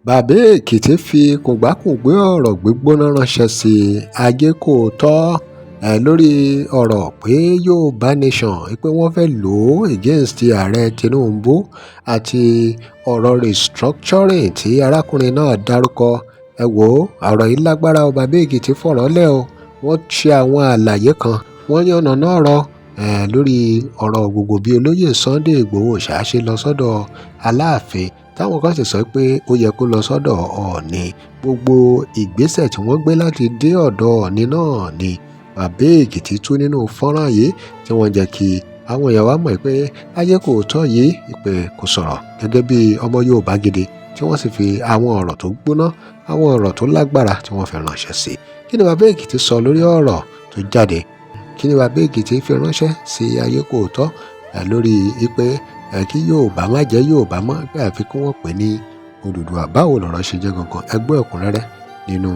bàbá èkìtì fi kògbákùngbé ọ̀rọ̀ gbígbóná ránṣẹ́ sí Ajékòótọ́ lórí ọ̀rọ̀ pé Yorùbá nation pé wọ́n fẹ́ lò ó against ààrẹ Tinubu àti ọ̀rọ̀ restructuring tí arákùnrin náà dárúkọ. Ẹ wò ó, ọ̀rọ̀ yìí lágbára o. Bàbá èkìtì fọ̀rọ̀ lẹ̀ o. Wọ́n ṣe àwọn àlàyé kan, wọ́n yànnàná ọ̀rọ̀ lórí ọ̀rọ̀ gbogbo bí olóyè Sunday Ìgbòho ṣàṣe lọ sọ́dọ̀ Aláàfin, táwọn kan sì sọ pé ó yẹ kó lọ sọ́dọ̀ Ọọ̀ni. Gbogbo ìgbésẹ̀ tí wọ́n gbé láti dé ọ̀dọ̀ Ọọ̀ni náà ni bàbá èkìtì tú nínú fọ́nrán yìí, tí wọ́n jẹ́ kí àwọn èèyàn wá mọ̀ pé Ajékòótọ́ yìí ìpè kò sọ̀rọ̀ gẹ́gẹ́ bí ọmọ Yorùbá gidi, tí wọ́n sì fi àwọn ọ̀rọ̀ tó gbóná, àwọn ọ̀rọ̀ tó lágbára tí wọ́n fi ránṣẹ́ sí. Kí ni bàbá èkìtì sọ lórí ọ̀rọ̀ tó jáde? Kí ni bàbá èkìtì fi ránṣẹ́ sí Ajékòótọ́ lórí pé kí Yorùbá má jẹ́ Yorùbá mọ́, pé àfi kí wọ́n pè ní Odùduwà? Báwo lọ̀rọ̀ ṣe jẹ́ gangan? Ẹ gbọ́ ẹ̀kúnrẹ́rẹ́ nínú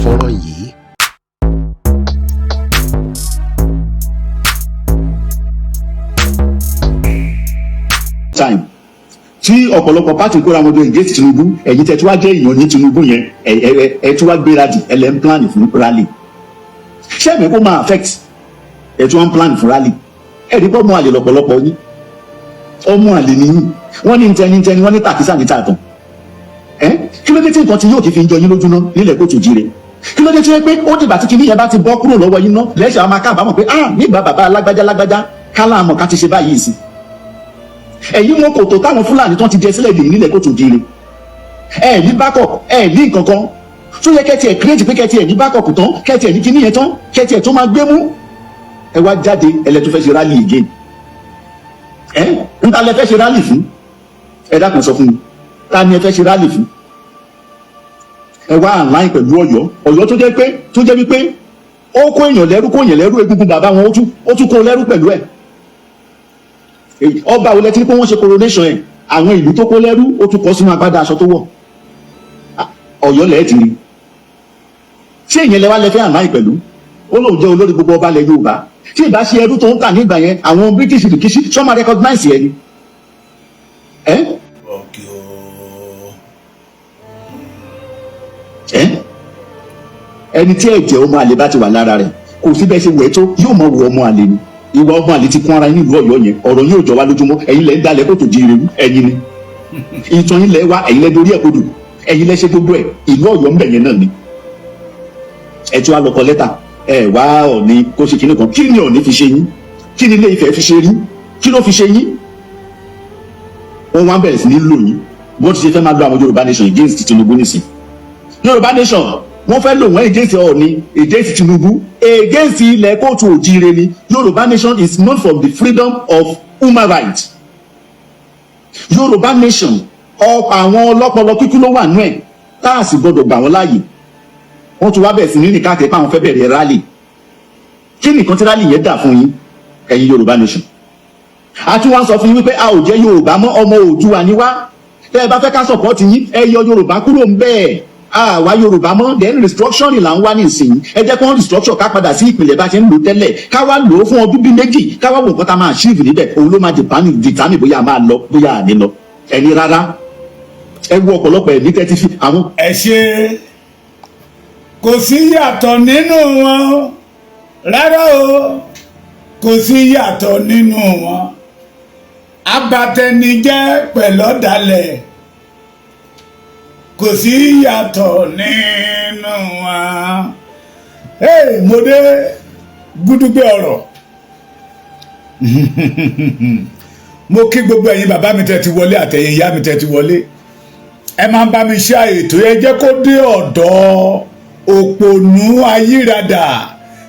fọ́nrán yìí. Time tí ọ̀pọ̀lọpọ̀ pàtó kóra wọn lóyún gẹ́tì Tinubu, ẹ̀yin tẹ́ tí wàá jẹ́ èèyàn ní Tinubu yẹn ẹ̀ tí wàá gbéradì ẹlẹ́ ń plan fún rally. Ṣé ẹ̀mí kó máa affect ẹ̀ tí wọ́n ń plan fún rally? Ẹ̀rí pọ́ mọ́ àlè lọ́pọ̀lọpọ̀ yín, ọmọ àlè nìyí, wọ́n ní ntẹni wọ́n ní tàkísà ní tààtàn. Kí ló dé tí nǹkan tí yóò ti fi ń jọ yín lójú ná nílẹ̀ kóòtù jíire? Kí ló dé tí wọ́n pé ó dìgbà tí kinní yẹn bá ti bọ́ kúrò lọ́wọ́ yín ná lẹ́sẹ̀ àwọn máa kábàámọ̀ pé nígbà bàbá alágbájá kálá àmọ̀ ká ti ṣe báyìí sí. Ẹ̀yin wọn kò tó táwọn Fúlàní tó ti jẹ sílẹ̀ dè nílẹ̀ kóòtù jíire. Ẹ ní backup, ẹ ní nǹkan kan tó yẹ kẹ́tì ẹ̀ create pé kẹ́tì ẹ̀ ní backup tán, kẹ́tì ẹ̀ ní kinní yẹn tán, kẹ́tì ẹ̀ tó máa gbé mú. Ẹ wá jáde ẹlẹ́tún fẹ́ ṣe rally again. Níta lẹ fẹ́ ṣe rally fún? Ẹ dákun sọ fún mi, ta ni ẹ fẹ́ ṣe rally fún? Ẹ wá online pẹ̀lú Ọ̀yọ́ tó jẹ́ wípé ó kó èèyàn lẹ́rú egungun bàbá wọn ó tún kó lẹ́rú pẹ̀lú ẹ̀. Ọba olè tí pé wọ́n ṣe coronation ẹ̀, àwọn ìlú tó kó lẹ́rú ó tún kọ́ sínú agbádá aṣọ tó wọ̀. Ọ̀yọ́ lẹ́ẹ̀ ti rí. Ṣé ìyẹn lẹ wá lẹ fẹ́ online pẹ̀lú? Ó lóun jẹ́ olórí gbogbo ọba ilẹ̀ Yorùbá. Tí ìbá ṣe ẹrú tó ń tà nígbà yẹn, àwọn British rìkíṣí ṣọ́ máa recognize ẹ ni. Ẹni tí ẹ̀jẹ̀ ọmọ àlè bá ti wà lára rẹ̀, kò sí bẹ́ẹ̀ ṣe wẹ̀ tó yóò mọ̀ wọ ọmọ àlè ni. Ìwà ọmọ àlè ti kún ara yín ìlú Ọ̀yọ́ yẹn, ọ̀rọ̀ yóò jọ wá lójúmọ́, ẹ̀yin lẹ ń dalẹ̀ kó tó di irú, ẹ̀yin ni. Ìtàn yín lẹ wá, ẹ̀yin lẹ dorí ẹ̀ kodò, ẹ̀yin lẹ ṣe gbogbo ẹ̀, ìlú Ọ̀yọ́ ń bẹ̀ yẹn náà ni. Ẹ tí wàá lọ kọ lẹ́tà, wá Ọọ̀ni kó ṣe kinní kan, kí ni Ọọ̀ni fi ṣe yín? Kí ni Ilé Ifẹ̀ fi ṣe rí? Kí ló fi ṣe yín? Wọ́n wá bẹ̀rẹ̀ sí ní lò yín, bó ti ṣe fẹ́ máa lo àwọn Yorùbá nation against Tinubu nìsín. Yorùbá nation wọ́n fẹ́ lò wọ́n against Ọọ̀ni, against Tinubu, against ilẹ̀ kóòtù òjíire ni. Yorùbá nation is known for the freedom of human rights. Yorùbá nation àwọn ọlọ́pọlọ kíkú ló wà nú ẹ̀, tá a sì gbọdọ̀ gbà wọ́n láàyè. Wọ́n tún wá bẹ̀rẹ̀ sí ní nìkan àti àwọn fẹ́ bẹ̀rẹ̀ rally. Kí nìkan tí rally yẹn dà fún yín, ẹ̀yin Yorùbá nation? A tún wá sọ fún yín wípé a ò jẹ́ Yorùbá mọ́, ọmọ Oòduà ni wá. Tẹ́ ẹ bá fẹ́ ká support yín, ẹ yọ Yorùbá kúrò ń bẹ́ẹ̀. Àwa Yorùbá mọ́, then restructuring là ń wá nísìnyí. Ẹ jẹ́ kí wọ́n restructure ká padà sí ìpìlẹ̀ bá ṣe ń lò tẹ́lẹ̀. Ká wá lò ó fún ọdún bíi méjì, ká wá wò nǹkan tá a máa achieve níbẹ̀. Òun ló máa determine bóyá a máa lọ, bóyá a ní lọ. Ẹni rárá. Ẹ wo ọ̀pọ̀lọpọ̀ ẹ̀mí tẹ́tí fi àwọn. Ẹ ṣe kò sí yàtọ̀ nínú wọn rárá o, kò sí yàtọ̀ nínú wọn. Abatẹnijẹ́ pẹ̀lú ọ̀dàlẹ̀, kò sí yàtọ̀ nínú wọn. Mo dé gúdúgbé ọ̀rọ̀. Mo kí gbogbo ẹ̀yin bàbá mi tẹ́ ti wọlé àtẹ̀yin ìyá mi tẹ́ ti wọlé. Ẹ máa ń bá mi ṣe ètò yẹn, jẹ́ kó dé ọ̀dọ̀ òpònú ayírádà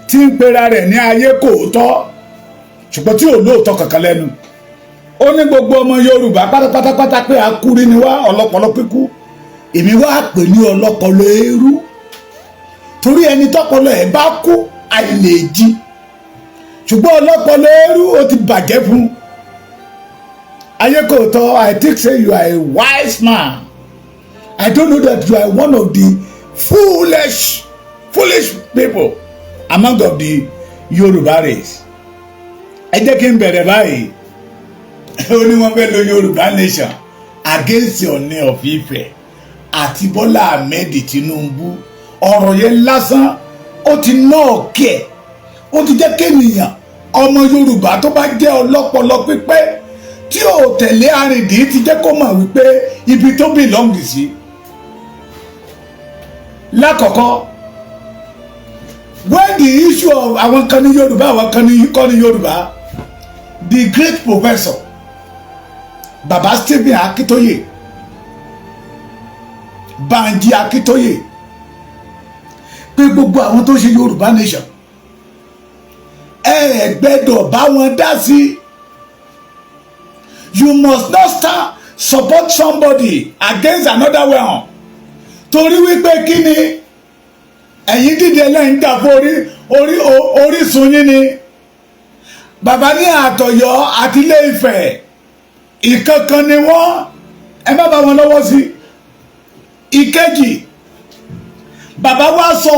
tí ń pera rẹ̀ ní Ajékòótọ́, ṣùgbọ́n tí ò lóòótọ́ kankan lẹ́nu. Ó ní gbogbo ọmọ Yorùbá pátápátá pé akúrí ni wá, ọlọ́pọlọ píkú. Èmi wá pè ní ọlọ́pọlọ eérú, torí ẹni tọ́pọlọ ẹ̀ bá kú àìlè jí, ṣùgbọ́n ọlọ́pọlọ eérú ó ti bàjẹ́ fún. Ajékòótọ́, I think say you are a wise man. I don't know that you are one of the foolish people among of the Yoruba race. Ẹ jẹ́ kí n bẹ̀rẹ̀ báyìí. Ó ní wọ́n fẹ́ lo Yorùbá nation against Ooni of Ife. àti Bọ́lá Ahmed Tinubu ọ̀rọ̀ yẹn lásán ó ti ná ọ̀kẹ́ ó ti jẹ́ kéèyàn ọmọ Yorùbá tó bá jẹ́ ọlọ́pọlọ pípé tí ò tẹ̀lé arìndí ti jẹ́ kó mọ̀ wípé ibi tó bìlọ́ǹgì sí. Lákọ̀ọ́kọ́ when the issue of àwọn kan ní Yorùbá àwọn kan ní kọ́ ní Yorùbá the great professor Baba Stephen Akitoye Banji Akitoye pé gbogbo àwọn tó ṣe Yorùbá nation ẹ gbẹ́dọ̀ bá wọn dá sí. You must not stand support somebody against another one torí wípé kí ni ẹ̀yin dìde lẹ́yìn dà fún orísun yín ni. Bàbá ní àtọ̀yọ́ àti Ilé Ifẹ̀ ìkankan ni wọ́n ẹ má bá wọn lọ́wọ́ sí. Ìkejì bàbá wa sọ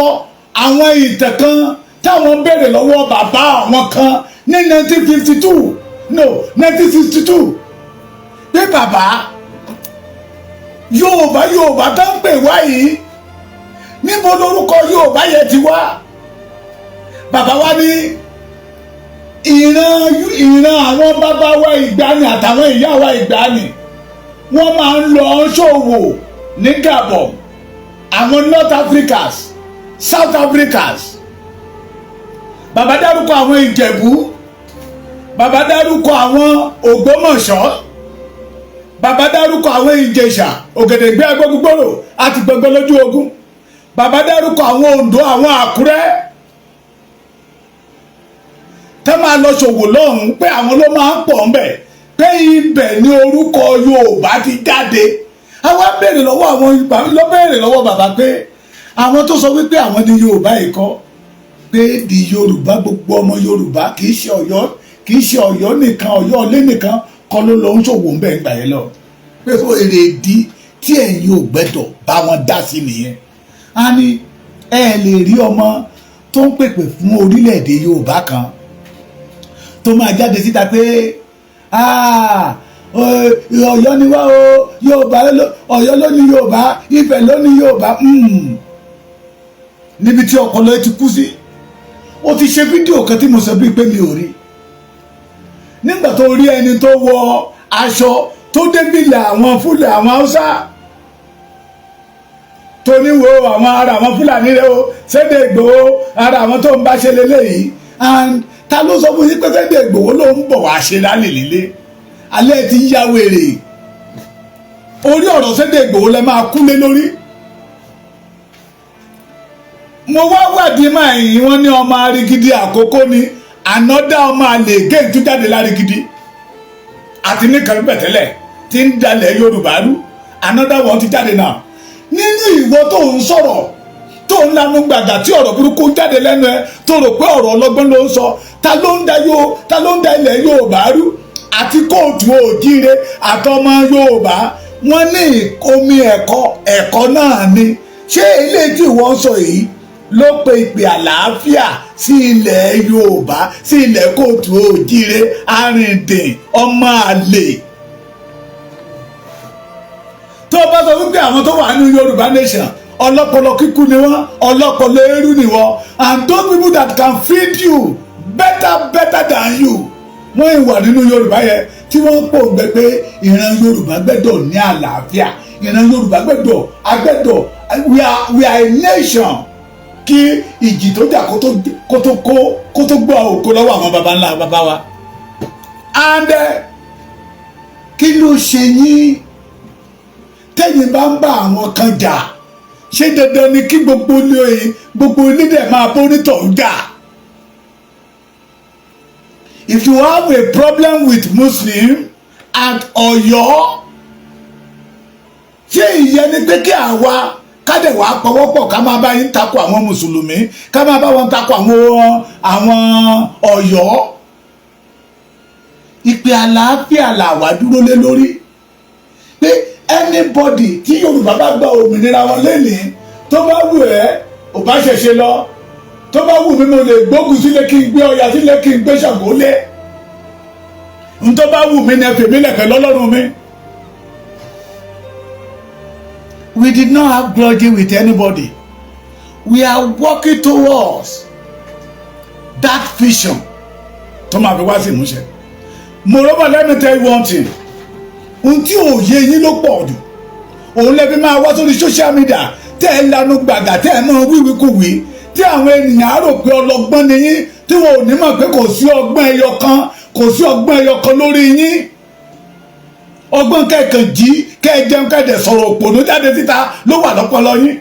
àwọn ìtàn kan táwọn béèrè lọ́wọ́ bàbá àwọn kan ní 1952 no 1962 pé bàbá Yorùbá tó ń pè wá yìí níbo lórúkọ Yorùbá yẹn ti wá. Bàbá wa ní ìran àwọn bàbá wa ìgbàanì àtàwọn ìyá wa ìgbàanì wọ́n máa ń lọ ṣòwò ní Gabon àwọn North Africans South Africans. Bàbá dárúkọ àwọn Ìjẹ̀bú bàbá dárúkọ àwọn Ògbómọ̀ṣọ́ bàbá dárúkọ àwọn Ìjẹ̀ṣà Ògèdèngbé Agbógungbòrò àti gbogbo lójú ogun. Bàbá dárúkọ àwọn Oǹdó àwọn Àkúrẹ́ tẹ́ máa lọ ṣòwò lọ́hùn-ún pé àwọn ló máa ń pọ̀ ńbẹ̀ pé ibẹ̀ ni orúkọ Yorùbá ti jáde. Àwa béèrè lọ́wọ́ àwọn béèrè lọ́wọ́ bàbá pé àwọn tó sọ wípé àwọn ní Yorùbá yìí kọ́ pé di Yorùbá gbogbo ọmọ Yorùbá kì í ṣe Ọ̀yọ́ nìkan Ọ̀yọ́ ilé nìkan kọ́ ló lọ ń ṣòwò ń bẹ̀ gbà yẹn lọ pé ó èrèdí tí ẹ̀yin ò gbẹ́dọ̀ bá wọn dá sí nìyẹn. A ní ẹ lè rí ọmọ tó ń pèpè fún orílẹ̀-èdè Yorùbá kan tó máa jáde síta pé Ọ̀yọ́ ni wá o Yorùbá Ọ̀yọ́ ló ní Yorùbá Ifẹ̀ ló ní Yorùbá níbi tí ọpọlọ ti kú sí. Ó ti ṣe fídíò kan tí mo sọ bíi pé mi ò rí nígbà tó rí ẹni tó wọ aṣọ tó débìlẹ̀ àwọn fúlẹ̀ àwọn Haúsá tó níwò àwọn ara àwọn Fúlàní rẹ o Sunday Igboho ara àwọn tó ń bá ṣe lélẹ́yìí and ta ló sọ fún yín pé Sunday Igboho ló ń bọ̀ wá ṣe lálẹ́ líle alẹ́ ti yá wèrè orí ọ̀rọ̀ Sunday Igboho lẹ máa kú lé lórí. Mo wá wádìí máa yìn wọ́n ní ọmọ Arigidi Àkókó ni ànọ́dá ọmọ àlè géè tún jáde lárígidi àti nìkan bẹ̀tẹ́lẹ̀ tí ń dalẹ̀ Yorùbá rú ànọ́dá wọn ti jáde náà. Nínú ìwọ tó ń sọ̀rọ̀ tó ń lanu gbàgà tí ọ̀rọ̀ burúkú jáde lẹ́nu ẹ tó rò pé ọ̀rọ̀ ọlọ́gbọ́n ló ń sọ ta ló ń da ilẹ̀ Yorùbá rú àti kóòtù òjíire àtọmọ Yorùbá wọ́n ní omi ẹ̀kọ́ náà ni ṣé ilé tí wọ́n sọ yìí ló pe ìpè àlàáfíà sí ilẹ̀ Yorùbá sí ilẹ̀ kóòtù òjíire arìndìn ọmọ àlè. Tó o bá sọ wípé àwọn tó wà nínú Yorùbá nation ọlọ́pọlọ kíkú ni wọ́n ọlọ́pọlọ eérú ni wọ́n and those people that can feed you better than you wọ́n ìwà nínú Yorùbá yẹn tí wọ́n ń pòǹgbẹ pé ìran Yorùbá gbẹ́dọ̀ ní àlàáfíà ìran Yorùbá gbẹ́dọ̀ we are a nation kí ìjì tó jà kó tó gbọ́ òkú lọ́wọ́ àwọn baba ńlá baba wa and kí ló ṣe yín tẹ́yìn bá ń bá àwọn kan jà ṣé dandan ni kí gbogbo ilé dẹ̀ máa bónítọ̀ ń jà. If you have a problem with Muslim and Ọ̀yọ́ ṣé ìyẹn ni pé kí àwa kádẹ̀ wá pọwọ́pọ̀ ká máa bá yín takò àwọn mùsùlùmí ká máa bá wọn takò àwọn Ọ̀yọ́. Ìpè àlàáfíà làwa dúró lé lórí pé anybody tí Yorùbá bá gba òmìnira wọn lẹ́nìí tó bá wù ẹ́ ò bá ṣẹ̀ṣẹ̀ lọ tó bá wù mí mo lè gbógun sílé kí n gbé Ọya sílé kí n gbé Ṣàngó lé n tó bá wù mí ni ẹ fèmí lẹ̀kẹ́ lọ́lọ́run mi We did not have grudging with anybody. We are working towards that vision tó máa fi wá sí ìmúṣẹ. Moreover, let me tell you one thing. Ohun tí òye yín ló pọ̀ jù òun lẹ́bí máa wá sórí social media tẹ́ ẹ lanu gbàgà tẹ́ ẹ mọ wíwíkúwí tí àwọn ènìyàn á rò pé ọlọ́gbọ́n ni yín tí wọn ò ní mọ̀ pé kò sí ọgbọ́n ẹyọ kan lórí yín. Ọgbọ́n kẹ̀kàn jí kẹ́ẹ̀jẹun kẹ́ẹ̀dẹ̀ sọ̀rọ̀ òpònú jáde síta ló wà lọ́pọlọ yín.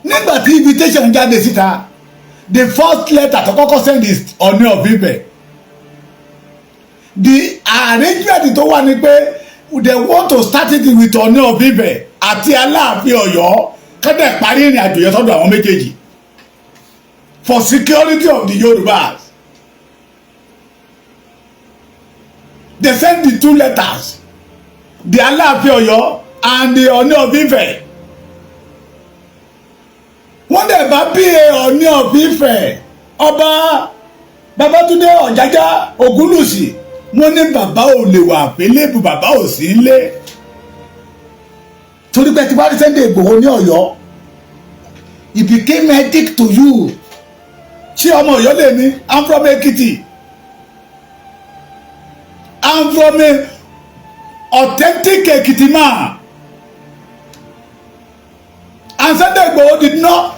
Nígbà tí invitation jáde síta, the first letter tó kọ́kọ́ send is Ooni of Ife. The arrangement tó wà ní pé they want to start it with Ooni of Ife àti Aláàfin Ọ̀yọ́ kẹ́dẹ̀ parí ìrìn àjò yẹn sọ́dọ̀ àwọn méjèèjì for security of the Yorubas. They sent the two letters, the Aláàfin Ọ̀yọ́ and the Ooni of Ife. Wọ́n dẹ̀ bá pa Ooni of Ife ọba Babátúndé Ọ̀jájá Ògúnlùsì wọ́n ní bàbá ò lè wà àpélébù bàbá ò sí ilé torí pé tí wọ́n rí Sunday Igboho ní Ọ̀yọ́ it became headache to you. Ṣé ọmọ Ọ̀yọ́ lè ní I'm from Ekiti. I'm from a authentic Ekiti man. And Sunday Igboho did not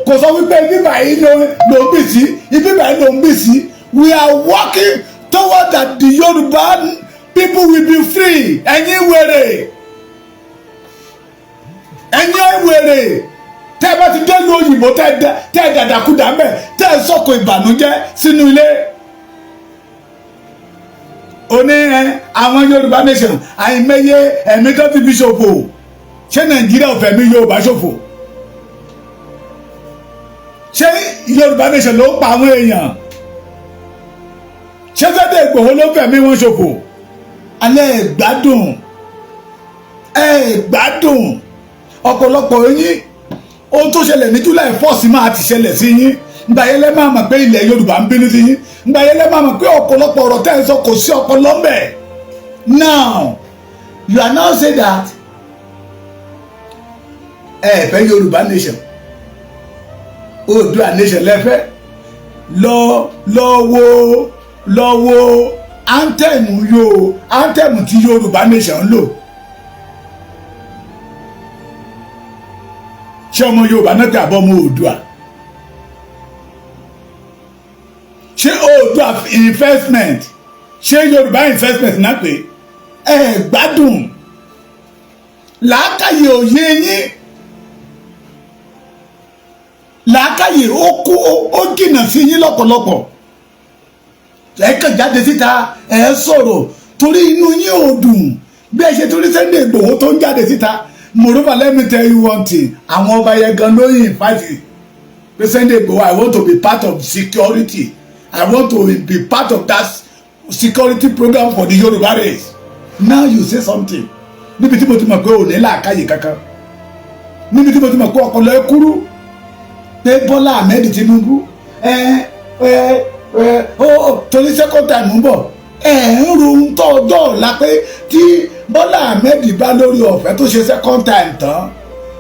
kò sọ wípé ibi báyìí ló ń bì sí ibi báyìí ló ń bì sí. We are working toward that the Yoruba people will be free. Ẹ̀yin wèrè tẹ́ ẹ bá ti dé lu òyìnbó tẹ́ ẹ dàdàkúdà mẹ́ tẹ́ ẹ sọ̀kò ìbànújẹ́ sínú ilé. Oní àwọn Yorùbá nation àìmọye ẹ̀mí tó ti fi ṣòfò. Ṣé Nàìjíríà ò fẹ̀mí Yorùbá ṣòfò? Ṣé Yorùbá nation ló pa àwọn èèyàn? Ṣé Sunday Igboho ló fẹ̀mí wọn ṣòfò? Alẹ́ gbádùn ọ̀pọ̀lọpọ̀ yín ohun tó ṣẹlẹ̀ ní July 4 máa ti ṣẹlẹ̀ sí yín. Ìgbà yẹn lẹ́ máa mọ̀ pé ilẹ̀ Yorùbá ń bínú sí yín. Ìgbà yẹn lẹ́ máa mọ̀ pé ọ̀pọ̀lọpọ̀ ọ̀rọ̀ tẹ́ ẹ sọ kò sí ọpọlọ ńbẹ̀. Now you are now say that ẹ fẹ́ Yorùbá nation Oòduà nation lẹ́fẹ́ lọ wo anthem tí Yorùbá nation ń lò. Ṣé ọmọ Yorùbá náà tàbí ọmọ Oòduà? Ṣé Oòduà investment ṣé Yorùbá investment náà pé ẹ gbádùn làákàyè òye yín làákàyè ó jìnnà sí yín lọ́pọ̀lọpọ̀. Ẹ kàn jáde síta ẹ sọ̀rọ̀ torí inú yín ò dùn bí ẹ ṣe torí Sunday Igboho tó ń jáde síta. Moreover, let me tell you one thing. Àwọn ọba yẹn gan ló yìn fáìtì pé Sunday Igboho I want to be part of security. I want to be part of that security program for the Yoruba race. Now you say something. Níbi tí mo ti mọ̀ pé ò ní làákàyè kankan. Níbi tí mo ti mọ̀ pé ọpọlọ ẹ kúrú. Pé Bọ́lá Ahmed Tinubu torí second time ń bọ̀. Ń ro tọ́jọ́ ọ̀la pé tí Bọ́lá Ahmed bá lórí ọ̀fẹ́ tó ṣe second time tán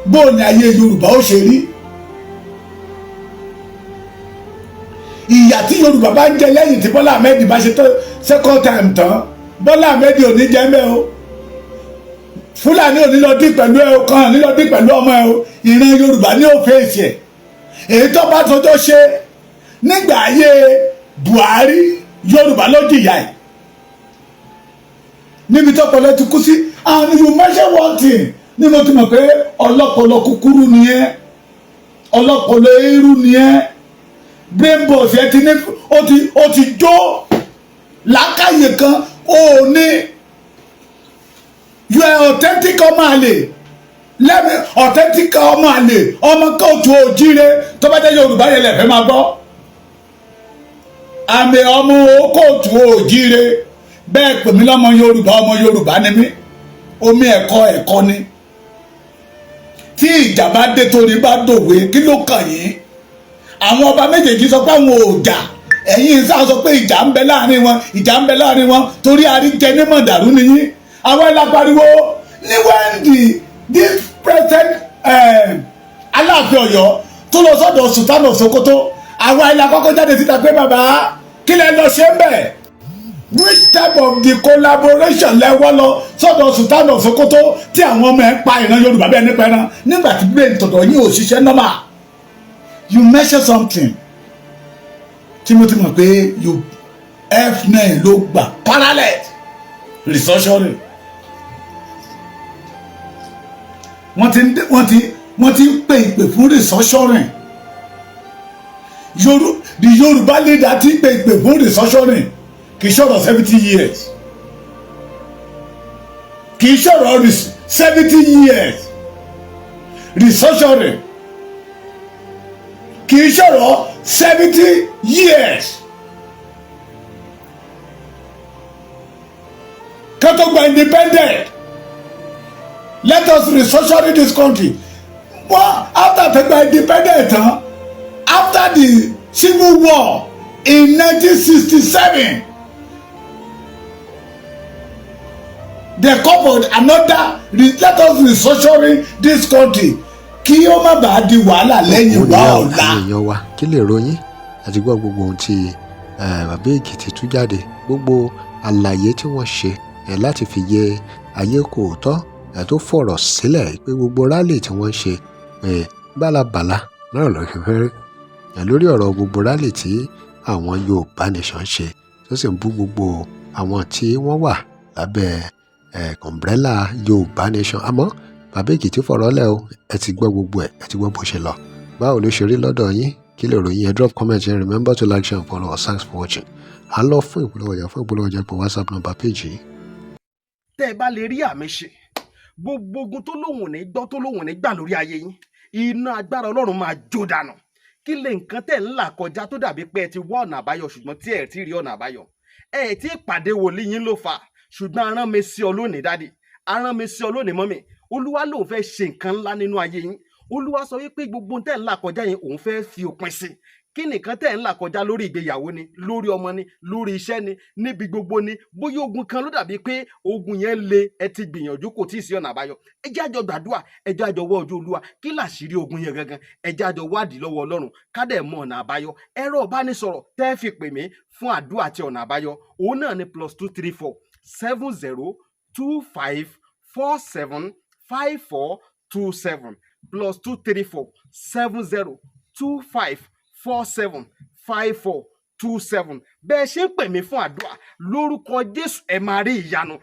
bó ni ayé Yorùbá ó ṣe rí. Ìyà tí Yorùbá bá ń jẹ lẹ́yìn tí Bọ́lá Ahmed bá ṣe tó second time tán Bọ́lá Ahmed ò ní jẹ́ mẹ́ o. Fúlàní ò ní lọ dín pẹ̀lú ẹ o kan ní lọ dín pẹ̀lú ọmọ ẹ o. Ìran Yorùbá ní òfin èsì ẹ̀ èyí tó bá tọjọ́ ṣe nígbà ayé Buhari Yorùbá ló jìyà ẹ̀ níbi tọpọlọ ti kú sí. And you mention one thing ní mo ti mọ̀ pé ọlọ́pọlọ kúkúrú ni ẹ́ ọlọ́pọlọ eérú ni ẹ́ brain box ẹ ti ní ó ti jó làákàyè kan ó ní you are authentic ọmọ àlè lẹ́mi authentic ọmọ àlè ọmọ kóòtù òjíire tó bá jẹ́ Yorùbá yẹn lẹ́fẹ̀ẹ́ máa gbọ́ àmì ọmọ kóòtù òjíire bẹ́ẹ̀ pè mí lọ́mọ Yorùbá ni mí omi ẹ̀kọ́ ni tí ìjà bá dé torí bá dòwe kí ló kàn yín. Àwọn ọba méjèèjì sọ pé àwọn ò jà ẹ̀yin sá sọ pé ìjà ń bẹ láàrin wọn torí àríjẹ ní mọ̀dàrú nìyí. Àwọn ẹlẹ́pariwo ní when this present Aláàfin Ọ̀yọ́ tó lọ sọ́dọ̀ Sultan of Sokoto àwa ilé àkọ́kọ́ jáde síta pé bàbá kí lẹ lọ ṣe ń bẹ̀ which type of the collaboration lẹ́wọ́ lọ sọ́dọ̀ Sultan of Sokoto tí àwọn ọmọ ẹ̀ ń pa ìran Yorùbá bẹ́ẹ̀ nípa ẹran nígbà tí bẹ́ẹ̀ tọ̀dọ̀ yín ò ṣiṣẹ́ normal you mention something tí mo ti mọ̀ pé you F9 ló gbà parallel restructuring wọ́n ti ń pè ìpè fún restructuring the Yorùbá leader ti ń pè ìpè fún restructuring kì í ṣọ̀rọ̀ 70 years kì í ṣọ̀rọ̀ 70 years restructuring kì í ṣọ̀rọ̀ 70 years kátó gba independent let us restructure this country well after tó gba independent tán after the civil war in 1967 they coupled another let us restructuring this country kí ó má bàa di wàhálà lẹ́yìn wa ọ̀la. èèyàn wa kí lè ròyìn àti gbọ́ gbogbo ohun tí bàbá Èkìtì tú jáde gbogbo àlàyé tí wọ́n ṣe láti fi yé ayé kò tọ́ tó fọ̀rọ̀ sílẹ̀ pé gbogbo rálì tí wọ́n ṣe bálabàla náà ló fi fẹ́rẹ́ lórí ọ̀rọ̀ gbogbo rálì tí àwọn Yorùbá nation ṣe tó sì ń bú gbogbo àwọn tí wọ́n wà lábẹ́ umbrella Yorùbá nation àmọ́ bàbá Èkìtì fọ̀rọ̀ lẹ̀ o ẹ ti gbọ́ gbogbo ẹ ti gbọ́ bó ṣe lọ báwo ló ṣe rí lọ́dọ̀ yín kí lè ròyìn ẹ drop comment yẹn remember to like share and follow us thanks for watching à ń lọ fún ìpolówó ọjà pé WhatsApp number page yìí. tẹ́ ẹ bá lè rí àmì ṣe gbogbo ogun tó lóhùn ní gbọ́ tó lóhùn ní gbà lórí ayé yín iná agbára Ọlọ́run máa jó dànù kí lè nǹkan tẹ̀ ń là kọjá tó dàbí pé ẹ ti wá ọ̀nà àbáyọ ṣùgbọ́n tí ẹ ti rí ọ̀nà àbáyọ ẹ ti pàdé wòlíì yín ló fà ṣùgbọ́n arán mi sí ọ lónìí dádì arán mi sí ọ lónìí mọ́mì Olúwa lòun fẹ́ ṣe nǹkan ńlá nínú ayé yín Olúwa sọ wípé gbogbo tẹ̀ ń là kọjá yẹn òun fẹ́ fi òpin sí kí nìkan tẹ̀ ń là kọjá lórí ìgbéyàwó ni lórí ọmọ ni lórí iṣẹ́ ni níbi gbogbo ni bóyá ogun kan ló dàbí pé ogun yẹn le ẹ ti gbìyànjú kò tí ì sí ọ̀nà àbáyọ ẹ jẹ́ àjọ gbàdúrà ẹ jẹ́ àjọ wá ojú Olúwa kí làṣírí ogun yẹn gangan ẹ jẹ́ àjọ wádìí lọ́wọ́ Ọlọ́run ká dẹ̀ mọ ọ̀nà àbáyọ ẹ̀rọ ìbánisọ̀rọ̀ tẹ́ fi pè mí fún àdúrà àti ọ̀nà àbáyọ òun náà ni +234 7025 47 5427 +234 7025 47 5427 bẹ́ẹ̀ ṣe ń pè mí fún àdúrà lórúkọ Jésù ẹ máa rí ìyanu